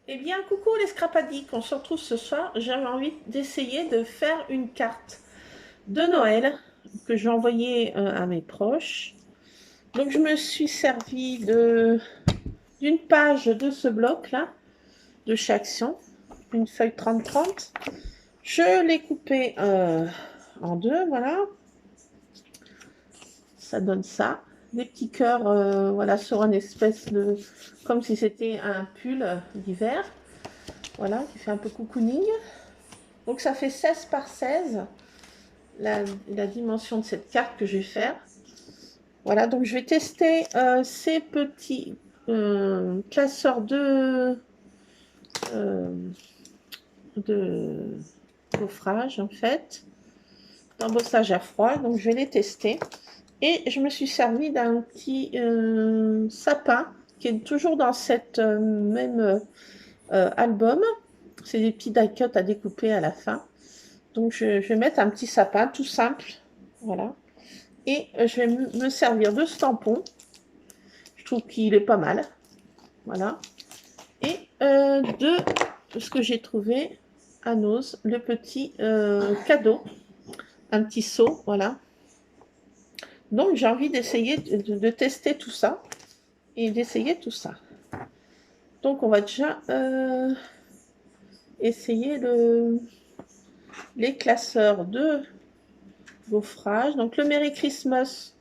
Eh bien, coucou les Scrapadiques, on se retrouve ce soir. J'avais envie d'essayer de faire une carte de Noël que j'ai envoyée à mes proches. Donc, je me suis servi d'une page de ce bloc-là, de chez Action, une feuille 30-30. Je l'ai coupée en deux, voilà. Ça donne ça. Des petits cœurs, voilà, sur une espèce de... comme si c'était un pull d'hiver. Voilà, qui fait un peu cocooning. Donc ça fait 16 par 16, la dimension de cette carte que je vais faire. Voilà, donc je vais tester ces petits classeurs euh, de gaufrage, en fait, d'embossage à froid. Donc je vais les tester. Et je me suis servi d'un petit sapin qui est toujours dans cette même album. C'est des petits die-cuts à découper à la fin. Donc je vais mettre un petit sapin tout simple. Voilà. Et je vais me servir de ce tampon. Je trouve qu'il est pas mal. Voilà. Et de ce que j'ai trouvé à Nose, le petit cadeau. Un petit seau, voilà. Donc j'ai envie d'essayer de tester tout ça. Et d'essayer tout ça. Donc on va déjà essayer les classeurs de gaufrage. Donc le Merry Christmas,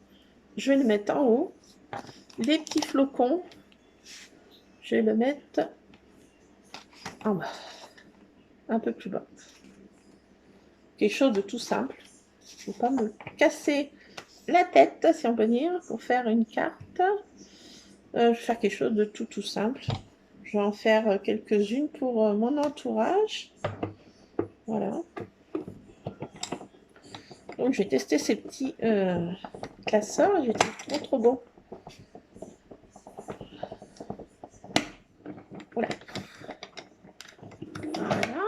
je vais le mettre en haut. Les petits flocons, je vais le mettre en bas, un peu plus bas. Quelque chose de tout simple. Il ne faut pas me casser la tête, si on peut dire, pour faire une carte. Je vais faire quelque chose de tout simple. Je vais en faire quelques-unes pour mon entourage. Voilà. Donc, je vais tester ces petits classeurs. J'ai trouvé trop bon. Voilà. Voilà.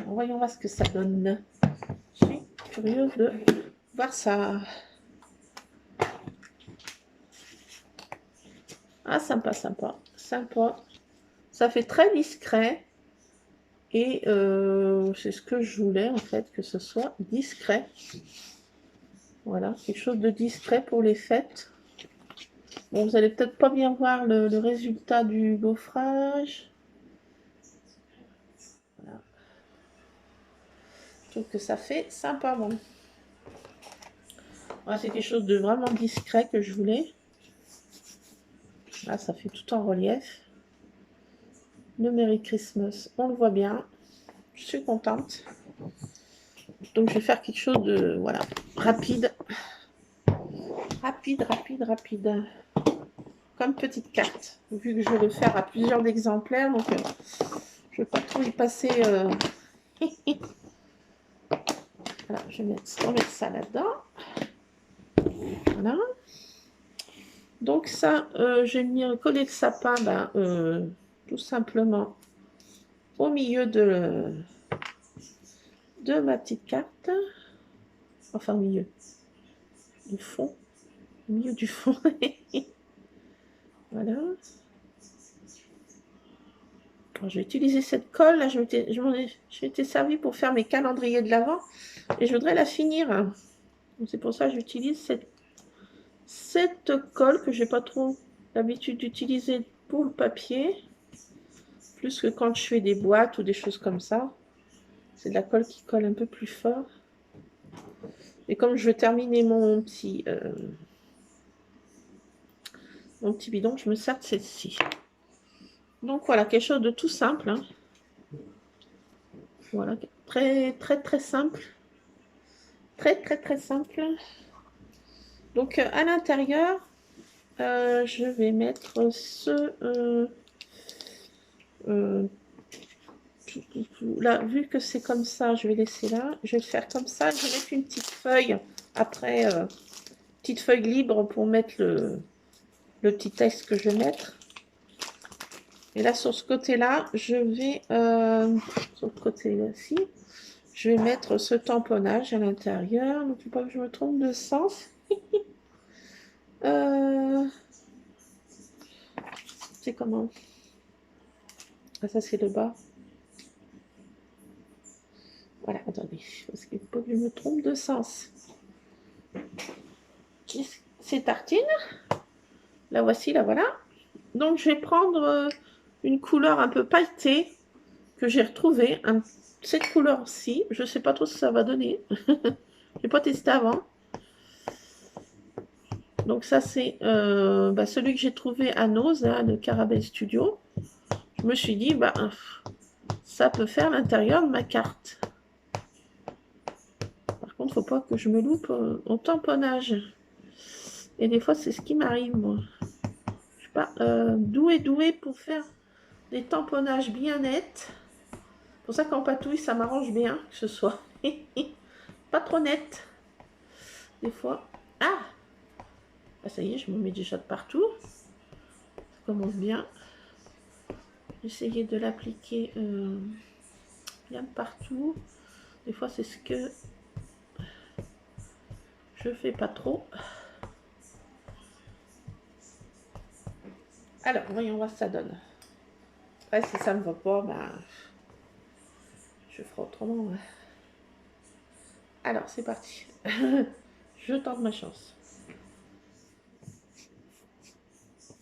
Voyons voir ce que ça donne. Je suis curieuse de voir ça. Ah, sympa, sympa. Sympa. Ça fait très discret. Et c'est ce que je voulais, en fait, que ce soit discret. Voilà, quelque chose de discret pour les fêtes. Bon, vous allez peut-être pas bien voir le résultat du gaufrage. Voilà. Je trouve que ça fait sympa, bon. Voilà, c'est quelque chose de vraiment discret que je voulais. Là, ça fait tout en relief. Le Merry Christmas, on le voit bien. Je suis contente. Donc, je vais faire quelque chose de, voilà, rapide. Rapide. Comme petite carte. Vu que je vais le faire à plusieurs exemplaires, donc je ne vais pas trop y passer. Voilà, je vais remettre ça là-dedans. Voilà. Donc ça, j'ai mis coller le sapin, tout simplement au milieu de ma petite carte. Enfin, au milieu du fond. Au milieu du fond. Voilà. Alors, je vais utiliser cette colle. Là, j'ai été servi pour faire mes calendriers de l'Avent. Et je voudrais la finir. C'est pour ça que j'utilise cette colle que j'ai pas trop l'habitude d'utiliser pour le papier. Plus que quand je fais des boîtes ou des choses comme ça. C'est de la colle qui colle un peu plus fort. Et comme je veux terminer mon petit bidon, je me sers de celle-ci. Donc voilà, quelque chose de tout simple. Hein. Voilà, très simple. Très simple. Donc à l'intérieur, je vais mettre là, vu que c'est comme ça, je vais laisser là. Je vais le faire comme ça. Je vais mettre une petite feuille après, petite feuille libre pour mettre le petit texte que je vais mettre. Et là, sur ce côté-là, je vais, sur le côté-ci, je vais mettre ce tamponnage à l'intérieur. Donc, il ne faut pas que je me trompe de sens. C'est comment? Ah, ça, c'est le bas. Voilà, attendez, parce qu'il faut que je me trompe de sens. Ces tartines, la voici, la voilà. Donc, je vais prendre une couleur un peu pailletée que j'ai retrouvée. Cette couleur-ci, je ne sais pas trop ce que ça va donner. Je n'ai pas testé avant. Donc, ça, c'est celui que j'ai trouvé à Nose, là, de Caramel Studio. Je me suis dit, ça peut faire l'intérieur de ma carte. Par contre, faut pas que je me loupe au tamponnage. Et des fois, c'est ce qui m'arrive, moi. Je suis pas douée pour faire des tamponnages bien nets. C'est pour ça qu'en patouille, ça m'arrange bien que ce soit pas trop net. Des fois. Ah, ça y est, je me mets déjà de partout. Ça commence bien. J'essayais de l'appliquer bien partout. Des fois, c'est ce que je fais pas trop. Alors, voyons voir ce que ça donne. Après, si ça me va pas, je ferai autrement. Alors, c'est parti. Je tente ma chance.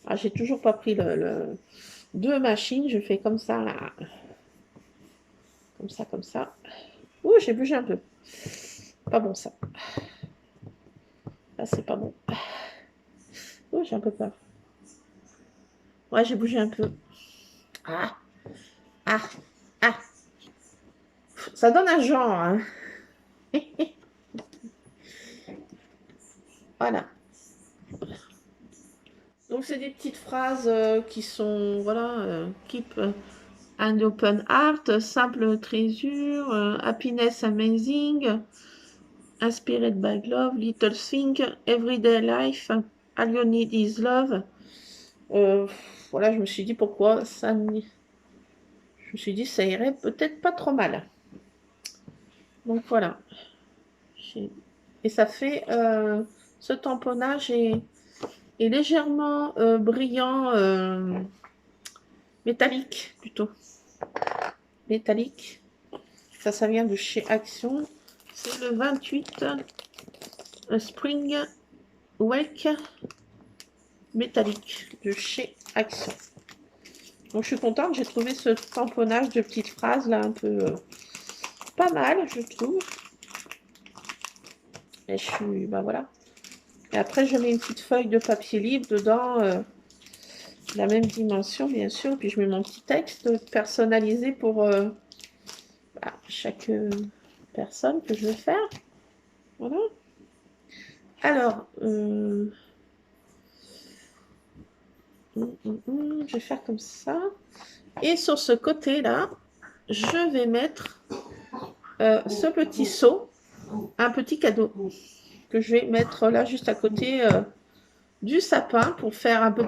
Ah, j'ai toujours pas pris le deux machines. Je fais comme ça, là. Comme ça. Ouh, j'ai bougé un peu. Pas bon, ça. Là, c'est pas bon. Ouh, j'ai un peu peur. Ouais, j'ai bougé un peu. Ah, ah, ah. Ça donne un genre, hein. Voilà. Donc, c'est des petites phrases qui sont, voilà, keep an open heart, simple trésure, happiness amazing, inspired by love, little thing, everyday life, all you need is love. Voilà, je me suis dit pourquoi ça. Je me suis dit ça irait peut-être pas trop mal. Donc voilà. Et ça fait ce tamponnage est légèrement brillant, métallique plutôt. Métallique. Ça vient de chez Action. C'est le 28 Spring Wake métallique de chez Action. Donc je suis contente, j'ai trouvé ce tamponnage de petites phrases là un peu pas mal, je trouve. Et je suis, voilà. Et après je mets une petite feuille de papier libre dedans, la même dimension bien sûr. Puis je mets mon petit texte personnalisé pour chaque personne que je veux faire. Voilà. Alors, je vais faire comme ça. Et sur ce côté-là, je vais mettre ce petit seau, un petit cadeau que je vais mettre là juste à côté du sapin pour faire un peu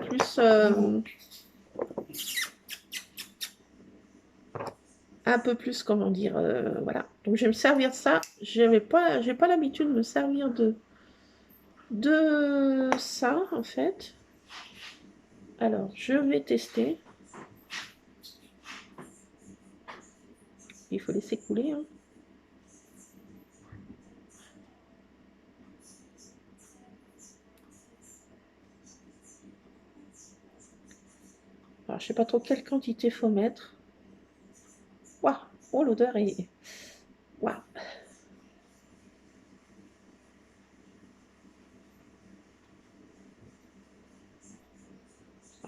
plus comment dire, voilà. Donc je vais me servir de ça. J'ai pas l'habitude de me servir de ça en fait. Alors je vais tester. Il faut laisser couler, hein. Alors, je sais pas trop quelle quantité faut mettre. Waouh, oh, l'odeur est... Waouh.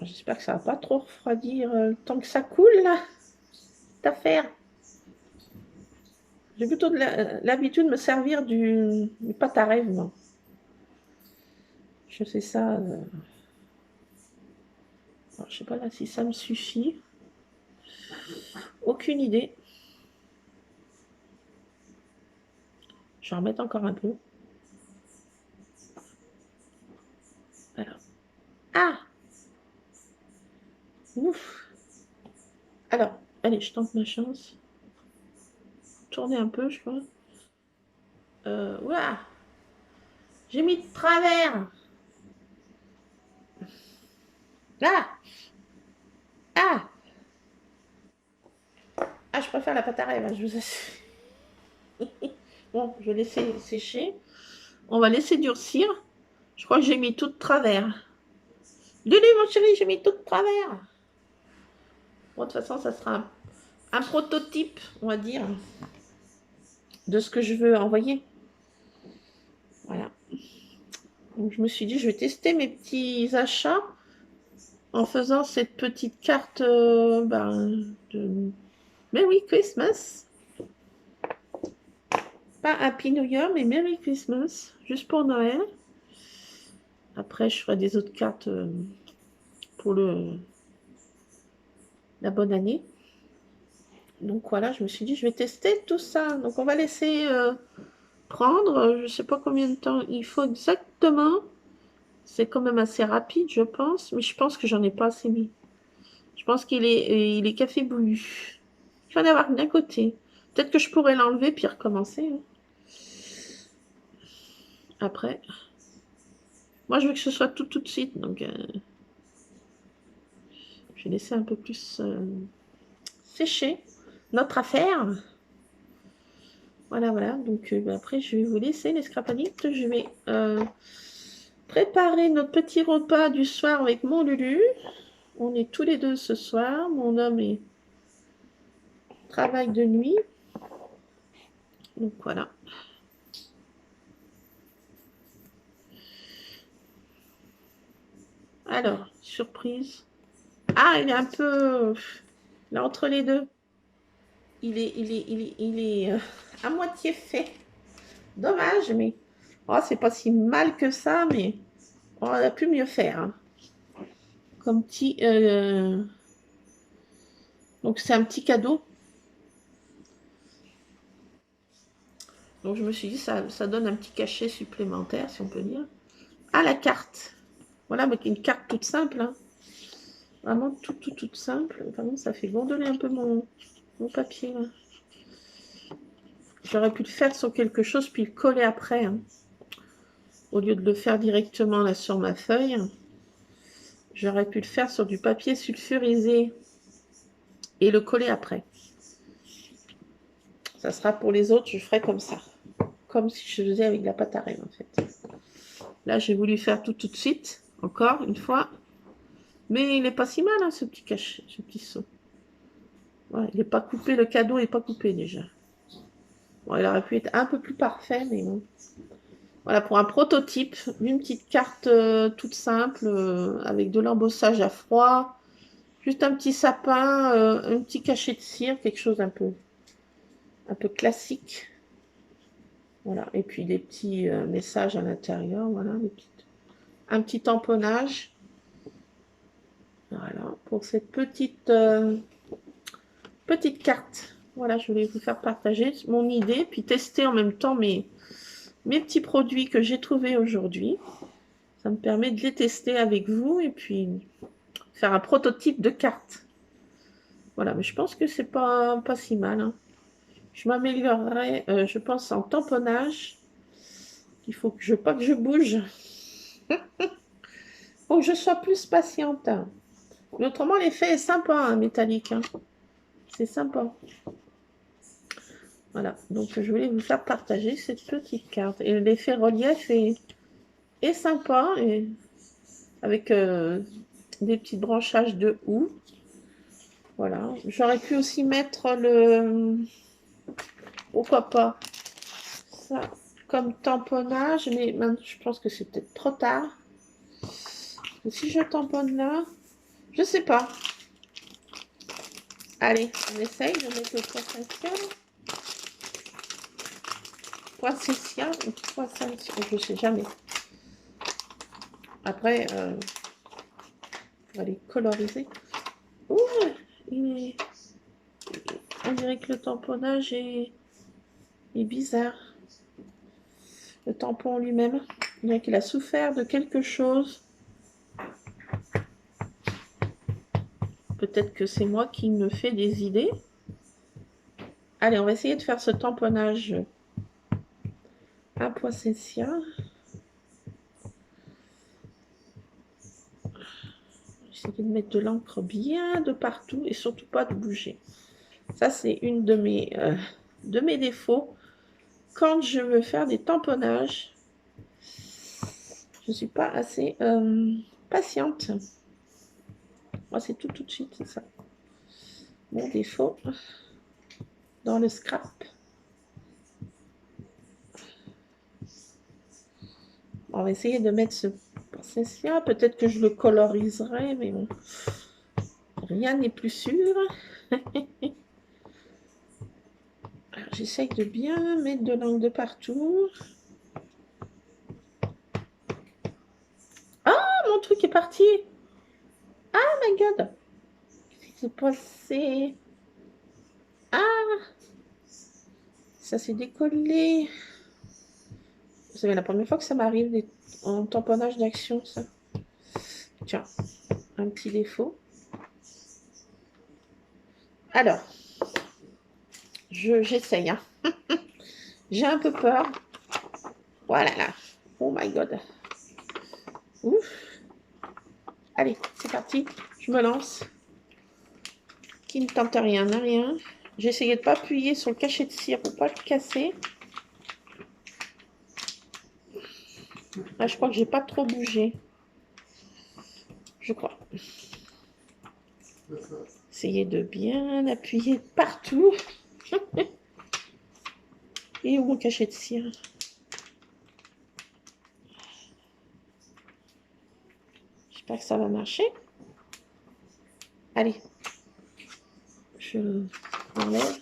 J'espère que ça va pas trop refroidir le temps que ça coule, là. Cette affaire. J'ai plutôt l'habitude de me servir du pâte à rêve, moi. Je fais ça... Alors, je sais pas là si ça me suffit. Aucune idée. Je vais en remettre encore un peu. Alors. Ah! Ouf! Alors, allez, je tente ma chance. Tourner un peu, je crois. Ouah! J'ai mis de travers! Ah! Ah! Ah, je préfère la pâte à rêve, hein, je vous assure. Bon, je vais laisser sécher. On va laisser durcir. Je crois que j'ai mis tout de travers. Lulu, mon chéri, j'ai mis tout de travers. Bon, de toute façon, ça sera un prototype, on va dire, de ce que je veux envoyer. Voilà. Donc, je me suis dit, je vais tester mes petits achats en faisant cette petite carte de Merry Christmas. Pas Happy New Year, mais Merry Christmas, juste pour Noël. Après, je ferai des autres cartes pour la bonne année. Donc voilà, je me suis dit, je vais tester tout ça. Donc on va laisser prendre, je ne sais pas combien de temps il faut exactement. C'est quand même assez rapide, je pense. Mais je pense que j'en ai pas assez mis. Je pense il est café boulu. Il va en avoir d'un côté. Peut-être que je pourrais l'enlever puis recommencer. Hein. Après. Moi, je veux que ce soit tout de suite. Donc, je vais laisser un peu plus sécher notre affaire. Voilà, voilà. Donc, après, je vais vous laisser les scrapadites. Je vais préparer notre petit repas du soir avec mon Lulu. On est tous les deux ce soir. Mon homme travaille de nuit. Donc, voilà. Alors, surprise. Ah, il est un peu... Là, entre les deux. Il est à moitié fait. Dommage, mais... Oh, c'est pas si mal que ça, mais on a pu mieux faire. Hein. Comme petit... Donc, c'est un petit cadeau. Donc, je me suis dit, ça donne un petit cachet supplémentaire, si on peut dire. Ah, la carte. Voilà, avec une carte toute simple. Hein. Vraiment toute simple. Vraiment, ça fait gondoler un peu mon papier. J'aurais pu le faire sur quelque chose, puis le coller après. Hein. Au lieu de le faire directement là sur ma feuille, j'aurais pu le faire sur du papier sulfurisé et le coller après. Ça sera pour les autres, je ferai comme ça. Comme si je faisais avec la pâte à rêve, en fait. Là, j'ai voulu faire tout de suite, encore une fois. Mais il n'est pas si mal, hein, ce petit cachet, ce petit seau. Ouais, il n'est pas coupé, le cadeau n'est pas coupé déjà. Bon, il aurait pu être un peu plus parfait, mais bon. Voilà, pour un prototype, une petite carte toute simple, avec de l'embossage à froid, juste un petit sapin, un petit cachet de cire, quelque chose un peu classique. Voilà, et puis des petits messages à l'intérieur, voilà, un petit tamponnage. Voilà, pour cette petite carte. Voilà, je voulais vous faire partager mon idée, puis tester en même temps mes petits produits que j'ai trouvés aujourd'hui. Ça me permet de les tester avec vous et puis faire un prototype de carte. Voilà, mais je pense que c'est pas si mal. Hein. Je m'améliorerai, je pense, en tamponnage. Il faut pas que je bouge. Faut que je sois plus patiente. Hein. Mais autrement, l'effet est sympa, hein, métallique. Hein. C'est sympa. Voilà, donc je voulais vous faire partager cette petite carte. Et l'effet relief est sympa, et avec des petits branchages de houx. Voilà, j'aurais pu aussi mettre pourquoi pas, ça comme tamponnage, mais maintenant, je pense que c'est peut-être trop tard. Et si je tamponne là, je sais pas. Allez, on essaye de mettre le poissicien ou poissicien, je sais jamais. Après, on va les coloriser. Ouh, on dirait que le tamponnage est bizarre. Le tampon lui-même, on dirait qu'il a souffert de quelque chose. Peut-être que c'est moi qui me fais des idées. Allez, on va essayer de faire ce tamponnage à poissessia. J'essaie de mettre de l'encre bien de partout et surtout pas de bouger. Ça, c'est une de mes défauts. Quand je veux faire des tamponnages, je ne suis pas assez patiente. Moi, c'est tout de suite, c'est ça. Mon défaut dans le scrap. On va essayer de mettre ce poinsettia. Peut-être que je le coloriserai, mais bon. Rien n'est plus sûr. J'essaye de bien mettre de l'encre de partout. Ah, mon truc est parti. Oh my god. Qu'est-ce qui s'est passé? Ah, ça s'est décollé. Vous savez, la première fois que ça m'arrive en tamponnage d'action, ça. Tiens, un petit défaut. Alors, j'essaye. Hein. J'ai un peu peur. Voilà là. Oh my god. Ouf. Allez, c'est parti. Je me lance. Qui ne tente rien n'a rien. J'ai essayé de ne pas appuyer sur le cachet de cire pour ne pas le casser. Là, je crois que j'ai pas trop bougé. Je crois. Essayez de bien appuyer partout. Et où mon cachet de cire? J'espère que ça va marcher. Allez. Je enlève.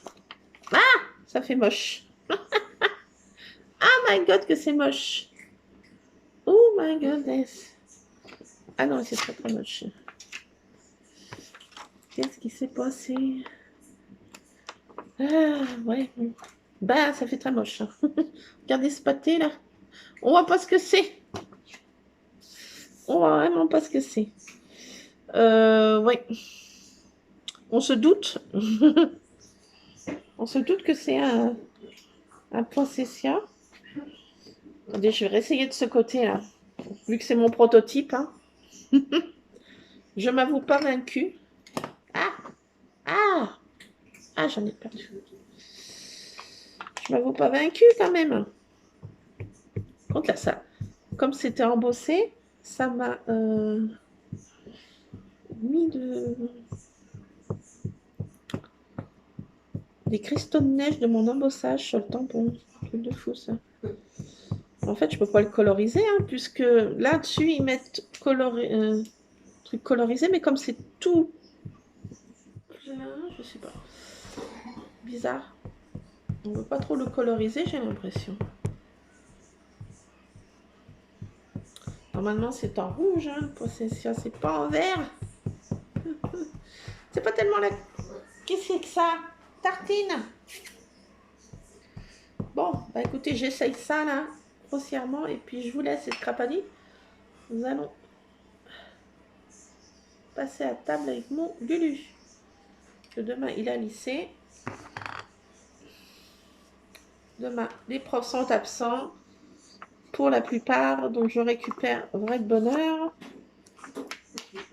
Ah! Ça fait moche. Oh my god, que c'est moche. Oh my goodness. Ah non, c'est très très moche. Qu'est-ce qui s'est passé? Ah, ouais. Bah, ça fait très moche. Hein. Regardez ce pâté là. On voit pas ce que c'est. On voit vraiment pas ce que c'est. Ouais. On se doute. On se doute que c'est un poinsettia. Attendez, je vais réessayer de ce côté-là. Vu que c'est mon prototype. Hein. Je m'avoue pas vaincue. Ah! Ah! Ah, j'en ai perdu. Je m'avoue pas vaincue quand même. Contre là, ça. Comme c'était embossé, ça m'a mis des cristaux de neige de mon embossage sur le tampon. Truc de fou ça. En fait, je peux pas le coloriser, hein, puisque là-dessus, ils mettent truc colorisé, mais comme c'est tout plein, je sais pas. Bizarre. On ne veut pas trop le coloriser, j'ai l'impression. Normalement, c'est en rouge, hein, le poinsettia, c'est pas en vert. C'est pas tellement la... Qu'est-ce que c'est que ça? Tartine. Bon, bah écoutez, j'essaye ça, là, grossièrement, et puis je vous laisse cette crapadie. Nous allons passer à table avec mon Lulu. Que demain, il a lycée. Demain, les profs sont absents. Pour la plupart, donc je récupère vrai de bonne heure.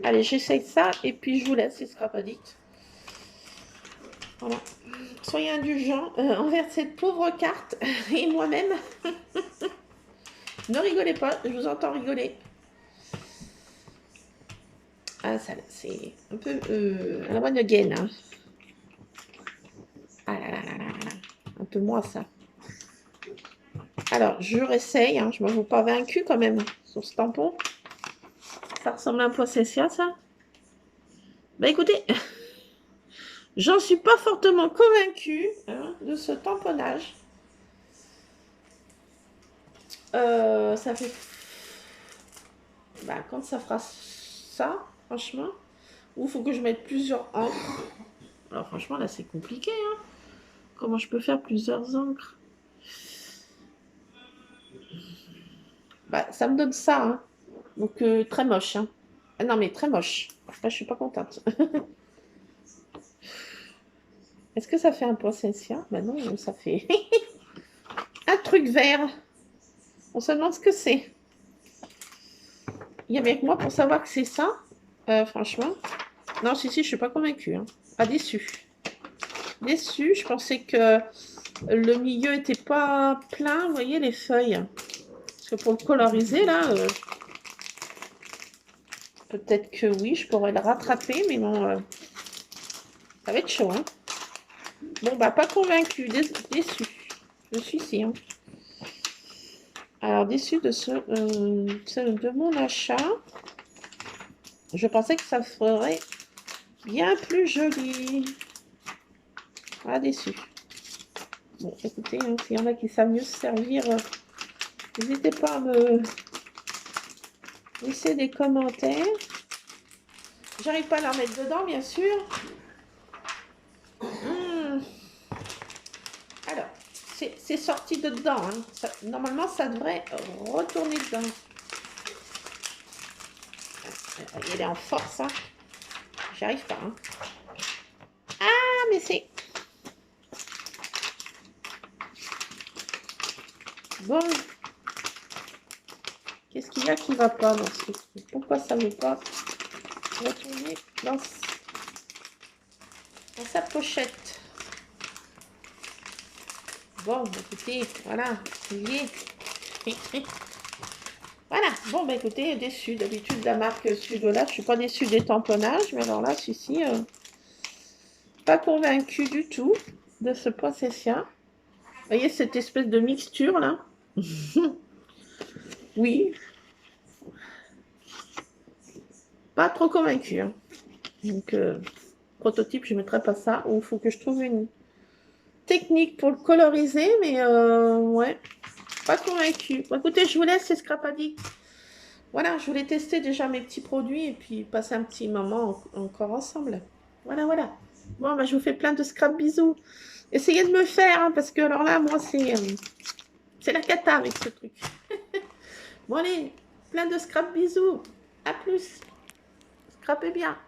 Allez, j'essaye ça, et puis je vous laisse, ce sera pas dit. Voilà. Soyez indulgents envers cette pauvre carte et moi-même. Ne rigolez pas, je vous entends rigoler. Ah, ça, c'est un peu à la one again. Hein. Ah là là là là là. Un peu moins ça. Alors, je réessaye. Hein, je ne m'avoue pas vaincue quand même sur ce tampon. Ça ressemble à un poinsettia, ça. Bah écoutez, j'en suis pas fortement convaincue hein, de ce tamponnage. Ça fait... Bah, quand ça fera ça, franchement, ou il faut que je mette plusieurs encres. Alors franchement, là, c'est compliqué. Hein. Comment je peux faire plusieurs encres? Bah, ça me donne ça. Hein. Donc, très moche. Hein. Ah, non, mais très moche. Là, je suis pas contente. Est-ce que ça fait un poinsettia? Bah non, ça fait un truc vert. On se demande ce que c'est. Il y a bien que moi pour savoir que c'est ça. Franchement. Non, si, je suis pas convaincue. Hein. Pas déçue. déçue. Je pensais que le milieu était pas plein. Vous voyez les feuilles. Parce que pour le coloriser, là, peut-être que oui, je pourrais le rattraper. Mais bon, ça va être chaud. Hein. Bon, bah, pas convaincu, déçu. Je suis ici. Hein. Alors, déçu de mon achat. Je pensais que ça ferait bien plus joli. Ah, déçu. Bon, écoutez, hein, s'il y en a qui savent mieux se servir, n'hésitez pas à me laisser des commentaires. J'arrive pas à la remettre dedans, bien sûr. Alors, c'est sorti de dedans. Hein. Normalement, ça devrait retourner dedans. Elle est en force. Hein. J'arrive pas. Hein. Ah, mais c'est... Bon. Qu'est-ce qu'il y a qui ne va pas dans ce truc? Pourquoi ça ne veut pas retourner dans sa pochette? Bon, écoutez, voilà, il y est. Voilà, bon, bah écoutez, déçu. D'habitude, la marque Sudola, je ne suis pas déçue des tamponnages, mais alors là, celui-ci, pas convaincu du tout de ce poinsettia. Vous voyez cette espèce de mixture là? Oui, pas trop convaincu. Hein. Donc, prototype, je ne mettrai pas ça. Ou il faut que je trouve une technique pour le coloriser, mais ouais, pas convaincu. Bon, écoutez, je vous laisse, c'est Scrapadic. Voilà, je voulais tester déjà mes petits produits et puis passer un petit moment encore ensemble. Voilà, voilà. Bon, bah, je vous fais plein de scrap bisous. Essayez de me faire, hein, parce que alors là, moi, c'est la cata avec ce truc. Bon, allez, plein de scrap bisous. À plus. Scrapez bien.